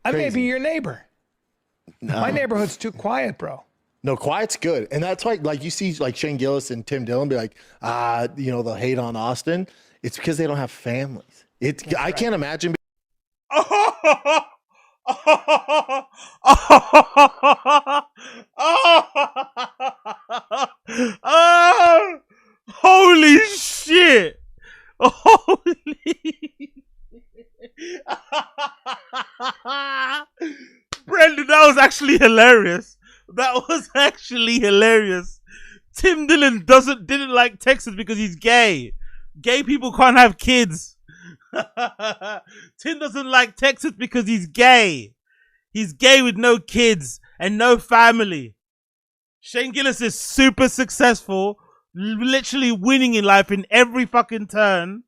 I may be your neighbor. No. My neighborhood's too quiet, bro. No, quiet's good. And that's why, like, you see, like, Shane Gillis and Tim Dillon be like, they'll hate on Austin. It's because they don't have families. I can't imagine. Holy shit. Brendan, that was actually hilarious. That was actually hilarious. Tim Dillon didn't like Texas because he's gay. Gay people can't have kids. Tim doesn't like Texas because he's gay. He's gay with no kids and no family. Shane Gillis is super successful, literally winning in life in every fucking turn.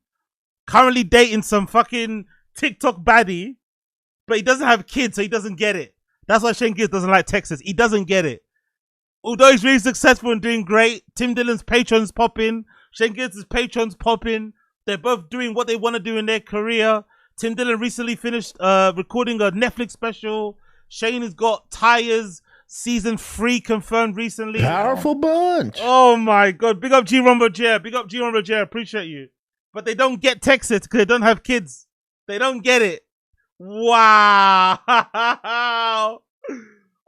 Currently dating some fucking TikTok baddie, but he doesn't have kids, so he doesn't get it. That's why Shane Gillis doesn't like Texas. He doesn't get it. Although he's really successful and doing great, Tim Dillon's patrons popping, Shane Gillis' patrons popping. They're both doing what they want to do in their career. Tim Dillon recently finished recording a Netflix special. Shane has got Tires season 3 confirmed recently. Powerful bunch. Oh my God. Big up G Rumbo Jer. Big up G Rumbo Jer. Appreciate you. But they don't get Texas because they don't have kids. They don't get it. Wow.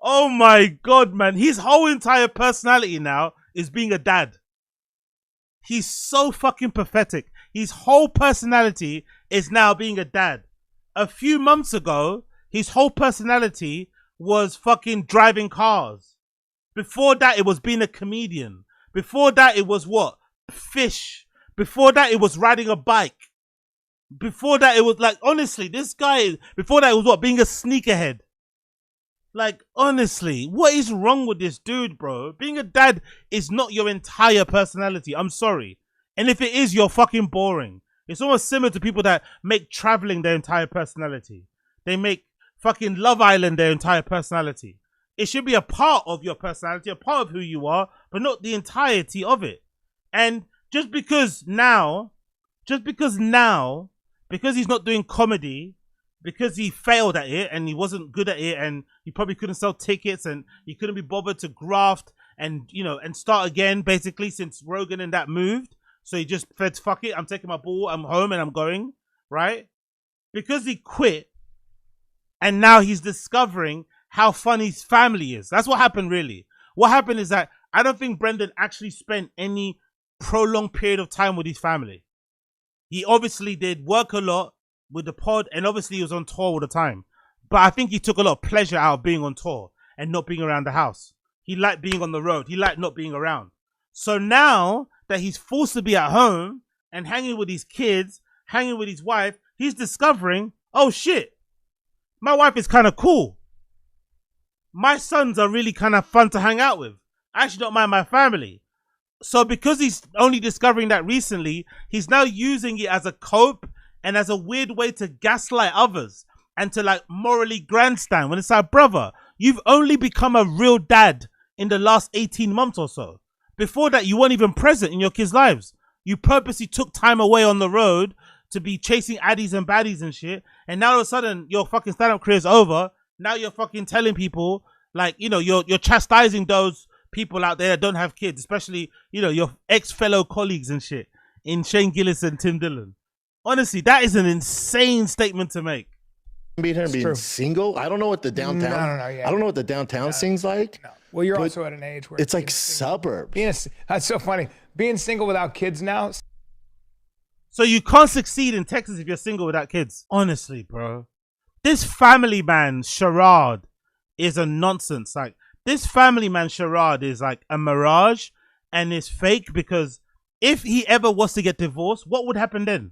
Oh my God, man. His whole entire personality now is being a dad. He's so fucking pathetic. His whole personality is now being a dad. A few months ago, his whole personality was fucking driving cars. Before that, it was being a comedian. Before that, it was what? Fish. Before that, it was riding a bike. Before that, it was like, honestly, this guy, before that, it was what? Being a sneakerhead. Like, honestly, what is wrong with this dude, bro? Being a dad is not your entire personality. I'm sorry. And if it is, you're fucking boring. It's almost similar to people that make traveling their entire personality. They make fucking Love Island their entire personality. It should be a part of your personality, a part of who you are, but not the entirety of it. And just because because he's not doing comedy, because he failed at it and he wasn't good at it and he probably couldn't sell tickets and he couldn't be bothered to graft and, and start again, basically, since Rogan and that moved. So he just said, fuck it, I'm taking my ball, I'm home and I'm going, right? Because he quit and now he's discovering how fun his family is. That's what happened, really. What happened is that I don't think Brendan actually spent any prolonged period of time with his family. He obviously did work a lot with the pod and obviously he was on tour all the time. But I think he took a lot of pleasure out of being on tour and not being around the house. He liked being on the road. He liked not being around. So now that he's forced to be at home and hanging with his kids, hanging with his wife, he's discovering, oh shit, my wife is kind of cool. My sons are really kind of fun to hang out with. I actually don't mind my family. So because he's only discovering that recently, he's now using it as a cope and as a weird way to gaslight others and to like morally grandstand when it's like, brother, you've only become a real dad in the last 18 months or so. Before that, you weren't even present in your kids' lives. You purposely took time away on the road to be chasing addies and baddies and shit. And now all of a sudden, your fucking stand-up career is over. Now you're fucking telling people, like, you're chastising those people out there that don't have kids, especially, your ex-fellow colleagues and shit in Shane Gillis and Tim Dillon. Honestly, that is an insane statement to make. Being single, I don't know what the downtown. I don't know what the downtown scene's like. No. Well, you're also at an age where it's like suburbs. That's so funny. Being single without kids now. So you can't succeed in Texas if you're single without kids. Honestly, bro, this family man charade is a nonsense. Like, this family man charade is like a mirage and is fake, because if he ever was to get divorced, what would happen then?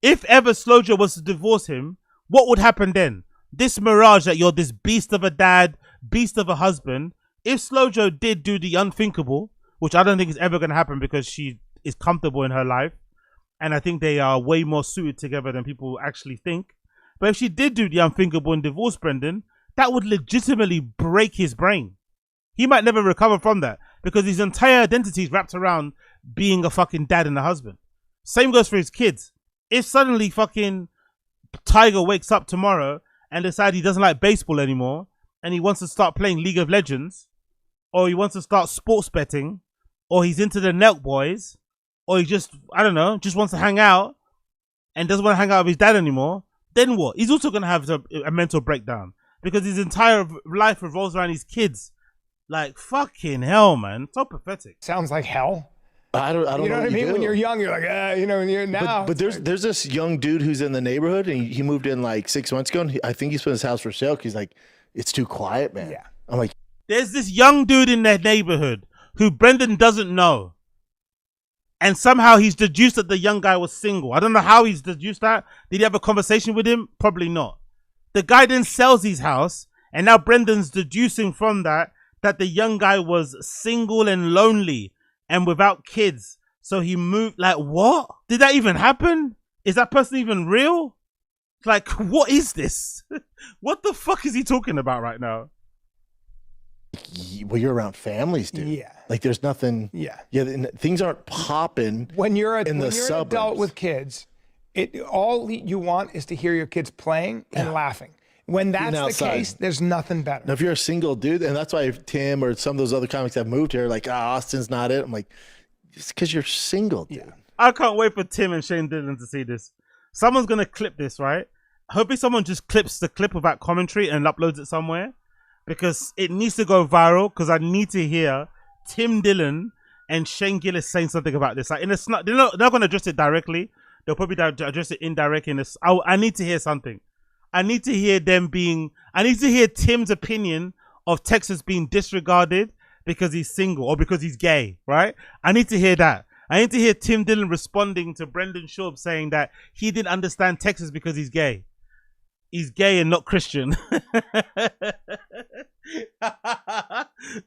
If ever Slojo was to divorce him, what would happen then? This mirage that you're this beast of a dad, beast of a husband. If Slojo did do the unthinkable, which I don't think is ever going to happen because she is comfortable in her life, and I think they are way more suited together than people actually think. But if she did do the unthinkable and divorce Brendan, that would legitimately break his brain. He might never recover from that because his entire identity is wrapped around being a fucking dad and a husband. Same goes for his kids. If suddenly fucking Tiger wakes up tomorrow and decide he doesn't like baseball anymore and he wants to start playing League of Legends, or he wants to start sports betting, or he's into the Nelk boys, or he just, I don't know, just wants to hang out and doesn't want to hang out with his dad anymore, then what? He's also going to have a mental breakdown because his entire life revolves around his kids. Like, fucking hell, man. So pathetic. Sounds like hell. I don't know You know what I mean? do. When you're young, you're like, you know, when you're now. But there's this young dude who's in the neighborhood, and he moved in like 6 months ago, and I think he's put his house for sale because he's like, it's too quiet, man. Yeah. I'm like, There's this young dude in their neighborhood who Brendan doesn't know. And somehow he's deduced that the young guy was single. I don't know how he's deduced that. Did he have a conversation with him? Probably not. The guy then sells his house, and now Brendan's deducing from that the young guy was single and lonely and without kids. So he moved. Like, what? Did that even happen? Is that person even real? Like, what is this? What the fuck is he talking about right now? well, you're around families, dude. Yeah. Like there's nothing. Yeah. Yeah. Things aren't popping. When you're in the an suburbs. adult with kids, all you want is to hear your kids playing and laughing. When that's the outside. case, there's nothing better. Now, if you're a single dude, and that's why Tim or some of those other comics have moved here, like, Austin's not it. I'm like, it's because you're single, dude. Yeah. I can't wait for Tim and Shane Dillon to see this. Someone's gonna clip this, right? Hopefully someone just clips the clip without commentary and uploads it somewhere, because it needs to go viral, because I need to hear Tim Dillon and Shane Gillis saying something about this. Like, they're not going to address it directly. They'll probably address it indirectly. I need to hear something. I need to hear I need to hear Tim's opinion of Texas being disregarded because he's single or because he's gay, right? I need to hear that. I need to hear Tim Dillon responding to Brendan Schaub saying that he didn't understand Texas because he's gay. He's gay and not Christian.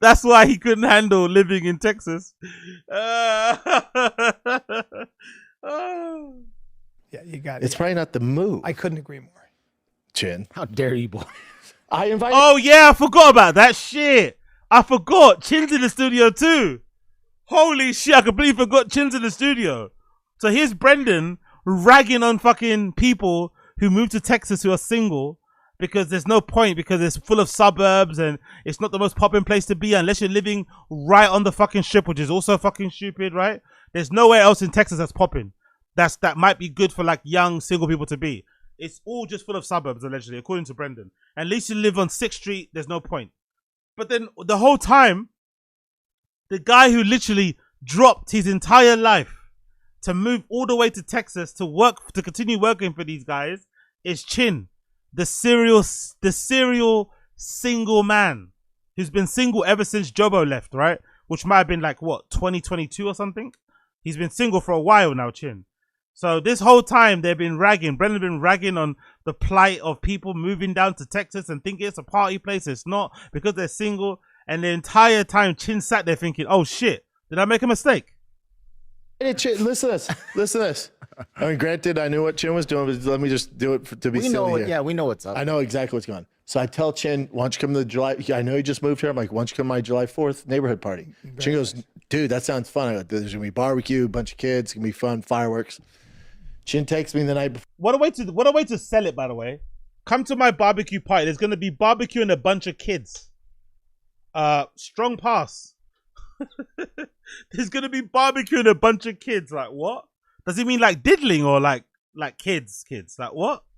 That's why he couldn't handle living in Texas. Yeah, you got it. It's probably not the move. I couldn't agree more. Chin. How dare you, boy? I invited. Oh yeah, I forgot about that shit. I forgot. Chin's in the studio too. Holy shit, I completely forgot Chin's in the studio. So here's Brendan ragging on fucking people who moved to Texas who are single because there's no point, because it's full of suburbs and it's not the most popping place to be unless you're living right on the fucking strip, which is also fucking stupid, right? There's nowhere else in Texas that's popping. That might be good for like young single people to be. It's all just full of suburbs, allegedly, according to Brendan. At least you live on 6th Street, there's no point. But then the whole time, the guy who literally dropped his entire life to move all the way to Texas to continue working for these guys is Chin, the serial single man who's been single ever since Jobo left, right? Which might have been like, what, 2022 or something? He's been single for a while now, Chin. So this whole time they've been ragging. Brendan been ragging on the plight of people moving down to Texas and thinking it's a party place. It's not, because they're single. And the entire time Chin sat there thinking, oh shit, did I make a mistake? Hey, Chin, listen to this. Listen to this. I mean, granted, I knew what Chin was doing, but let me just do it to be We silly know it. here. Yeah, we know what's up. I know exactly what's going on. So I tell Chin, why don't you come to the July? I know he just moved here. I'm like, why don't you come to my July 4th neighborhood party? Chin goes, dude, that sounds fun. I go, there's gonna be barbecue, a bunch of kids, it's gonna be fun, fireworks. Chin texts me the night before. What a way to sell it, by the way. Come to my barbecue party. There's gonna be barbecue and a bunch of kids. Strong pass. There's gonna be barbecue and a bunch of kids. Like what? Does it mean like diddling or like kids? Like what?